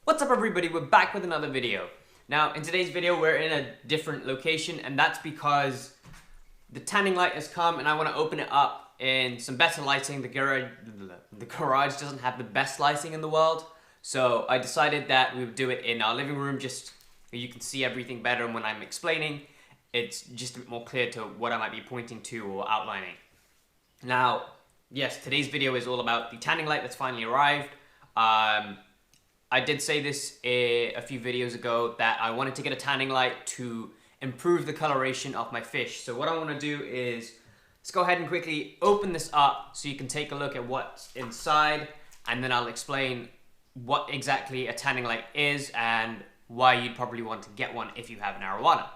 What's up everybody, we're back with another video. Now in today's video we're in a different location, and that's because the tanning light has come and I want to open it up in some better lighting. The garage doesn't have the best lighting in the world, so I decided that we would do it in our living room just so you can see everything better, and when I'm explaining it's just a bit more clear to what I might be pointing to or outlining. Now yes, today's video is all about the tanning light that's finally arrived. I did say this a few videos ago that I wanted to get a tanning light to improve the coloration of my fish. So what I want to do is let's go ahead and quickly open this up so you can take a look at what's inside, and then I'll explain what exactly a tanning light is and why you'd probably want to get one if you have an Arowana.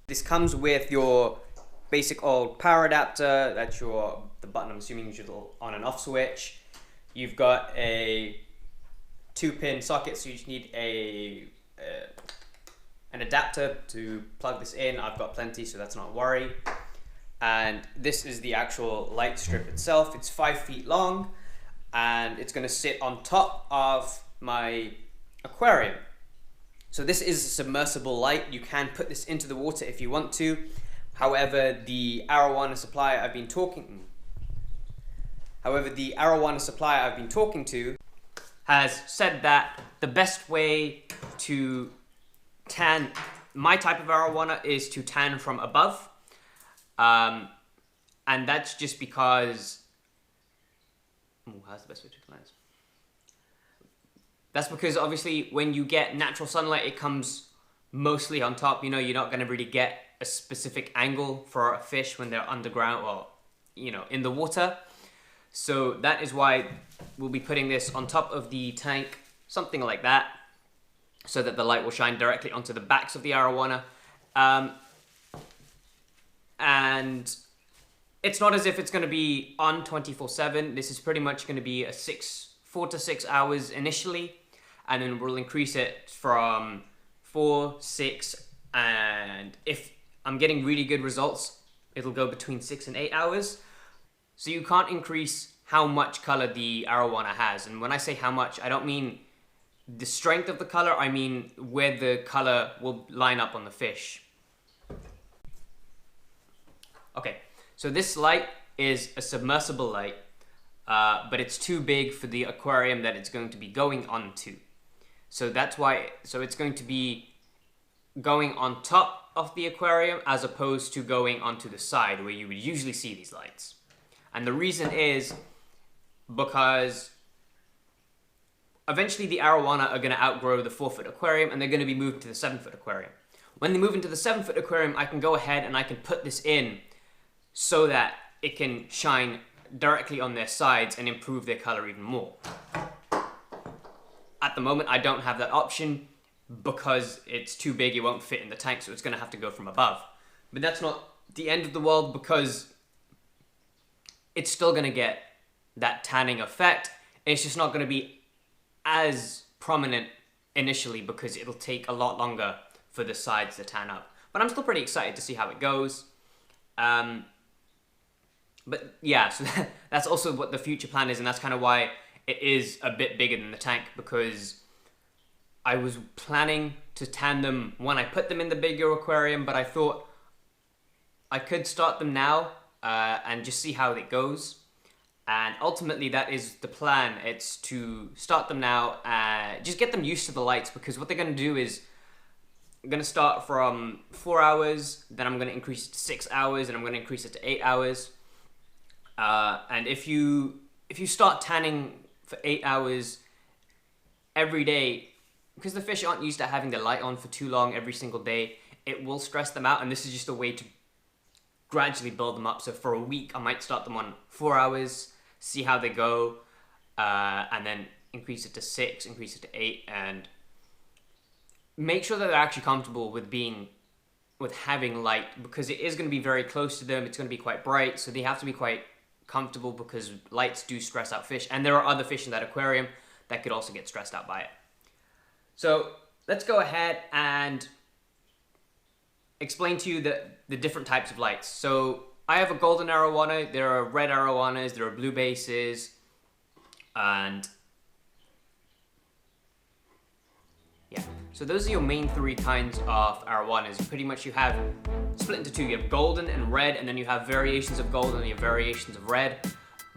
This comes with your basic old power adapter. That's the button I'm assuming is your on and off switch. You've got a 2-pin socket, so you just need an adapter to plug this in. I've got plenty, so that's not a worry. And this is the actual light strip itself. It's 5 feet long, and it's going to sit on top of my aquarium. So this is a submersible light. You can put this into the water if you want to. However, the Arowana supplier I've been talking to has said that the best way to tan my type of Arowana is to tan from above. And that's just because... how's the best way to explain this? That's because obviously when you get natural sunlight, it comes mostly on top. You know, you're not going to really get a specific angle for a fish when they're underground or, you know, in the water. So that is why we'll be putting this on top of the tank, something like that, so that the light will shine directly onto the backs of the Arowana. And it's not as if it's going to be on 24/7. This is pretty much going to be 4 to 6 hours initially, and then we'll increase it from 4, 6, and if I'm getting really good results, it'll go between 6 and 8 hours. So you can't increase how much color the Arowana has. And when I say how much, I don't mean the strength of the color, I mean where the color will line up on the fish. Okay, so this light is a submersible light. But it's too big for the aquarium that it's going to be going onto. So that's why, so it's going to be going on top of the aquarium as opposed to going onto the side where you would usually see these lights. And the reason is because eventually the Arowana are going to outgrow the 4-foot aquarium and they're going to be moved to the 7-foot aquarium. When they move into the 7-foot aquarium, I can go ahead and I can put this in so that it can shine directly on their sides and improve their color even more. At the moment, I don't have that option because it's too big, it won't fit in the tank, so it's going to have to go from above. But that's not the end of the world because it's still going to get that tanning effect. It's just not going to be as prominent initially because it'll take a lot longer for the sides to tan up. But I'm still pretty excited to see how it goes. But yeah, so that's also what the future plan is, and that's kind of why it is a bit bigger than the tank, because I was planning to tan them when I put them in the bigger aquarium, but I thought I could start them now and just see how it goes. And ultimately that is the plan. It's to start them now, just get them used to the lights, because what they're going to do is I'm going to start from 4 hours, then I'm going to increase it to 6 hours, and I'm going to increase it to 8 hours. And if you start tanning for 8 hours every day, because the fish aren't used to having the light on for too long every single day, it will stress them out, and this is just a way to gradually build them up. So for a week, I might start them on 4 hours, see how they go, and then increase it to 6, increase it to 8, and make sure that they're actually comfortable with having light, because it is going to be very close to them. It's going to be quite bright, so they have to be quite comfortable, because lights do stress out fish, and there are other fish in that aquarium that could also get stressed out by it. So let's go ahead and explain to you the different types of lights. So I have a golden arowana, there are red arowanas, there are blue bases, and yeah. So those are your main 3 kinds of arowanas. Pretty much you have split into 2. You have golden and red, and then you have variations of golden and you have variations of red.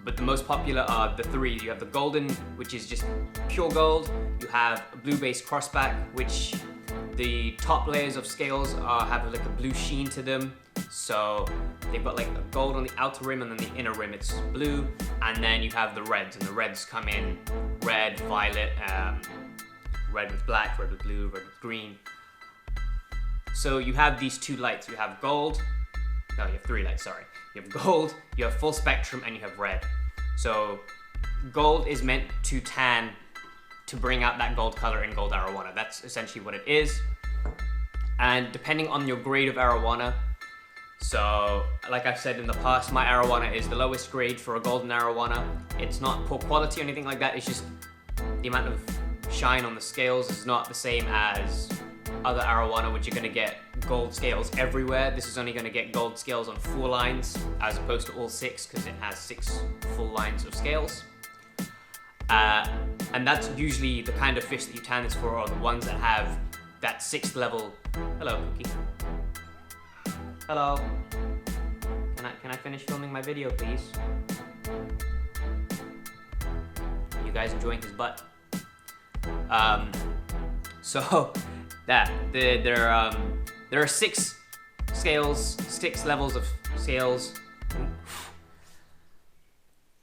But the most popular are the 3. You have the golden, which is just pure gold. You have a blue base crossback, which the top layers of scales have like a blue sheen to them. So they've got like a gold on the outer rim, and then the inner rim it's blue. And then you have the reds, and the reds come in red, violet, red with black, red with blue, red with green. So you have these 2 lights. You have gold. No, you have 3 lights, sorry. You have gold, you have full spectrum, and you have red. So gold is meant to tan, to bring out that gold color in gold arowana. That's essentially what it is. And depending on your grade of arowana, so like I've said in the past, my arowana is the lowest grade for a golden arowana. It's not poor quality or anything like that. It's just the amount of shine on the scales is not the same as other arowana, which you're going to get gold scales everywhere. This is only going to get gold scales on 4 lines as opposed to all 6, because it has 6 full lines of scales. And that's usually the kind of fish that you tan this for, are the ones that have that 6th level. Hello, Cookie. Hello. Can I finish filming my video, please? You guys enjoying his butt? So that there are 6 scales, 6 levels of scales,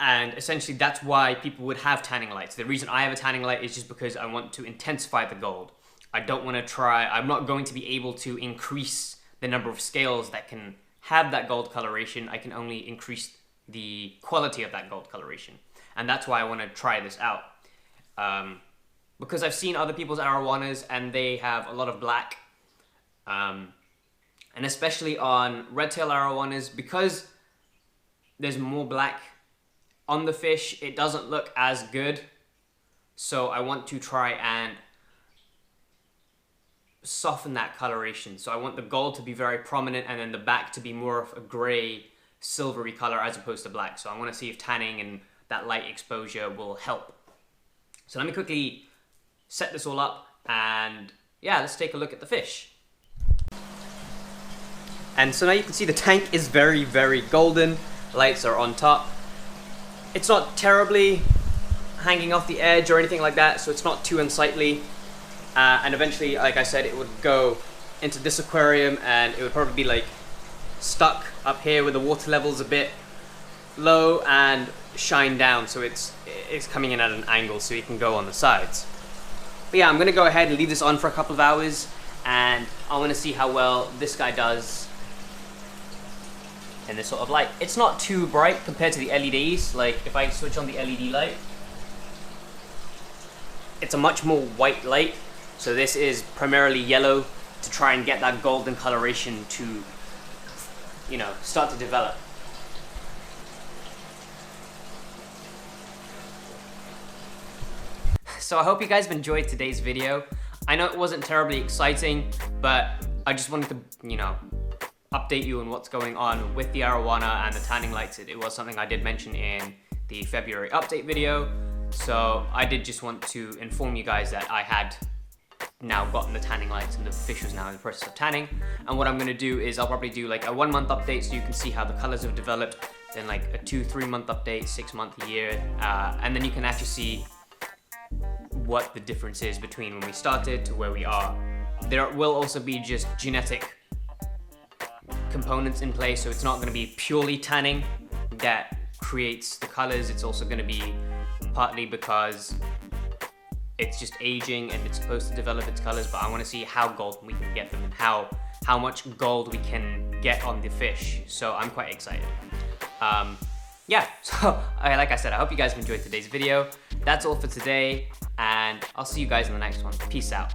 and essentially that's why people would have tanning lights. The reason I have a tanning light is just because I want to intensify the gold. I'm not going to be able to increase the number of scales that can have that gold coloration. I can only increase the quality of that gold coloration, and that's why I want to try this out. Because I've seen other people's arowanas and they have a lot of black, and especially on red tail arowanas, because there's more black on the fish, it doesn't look as good. So I want to try and soften that coloration. So I want the gold to be very prominent, and then the back to be more of a gray, silvery color as opposed to black. So I want to see if tanning and that light exposure will help. So let me quickly set this all up, and yeah, let's take a look at the fish. And so now you can see the tank is very, very golden. Lights are on top. It's not terribly hanging off the edge or anything like that, so it's not too unsightly. And eventually, like I said, it would go into this aquarium, and it would probably be like stuck up here with the water levels a bit low and shine down, so it's coming in at an angle so you can go on the sides. But yeah, I'm gonna go ahead and leave this on for a couple of hours, and I want to see how well this guy does in this sort of light. It's not too bright compared to the LEDs. Like if I switch on the LED light, it's a much more white light. So this is primarily yellow to try and get that golden coloration to, you know, start to develop. So I hope you guys have enjoyed today's video. I know it wasn't terribly exciting, but I just wanted to, you know, update you on what's going on with the Arowana and the tanning lights. It was something I did mention in the February update video. So I did just want to inform you guys that I had now gotten the tanning lights and the fish was now in the process of tanning. And what I'm gonna do is I'll probably do like a 1 month update so you can see how the colors have developed, then like a 2-3 month update, 6 month, a year, and then you can actually see what the difference is between when we started to where we are. There will also be just genetic components in place, so it's not going to be purely tanning that creates the colors. It's also going to be partly because it's just aging and it's supposed to develop its colors, but I want to see how golden we can get them and how much gold we can get on the fish. So I'm quite excited. Yeah, so like I said, I hope you guys have enjoyed today's video. That's all for today, and I'll see you guys in the next one. Peace out.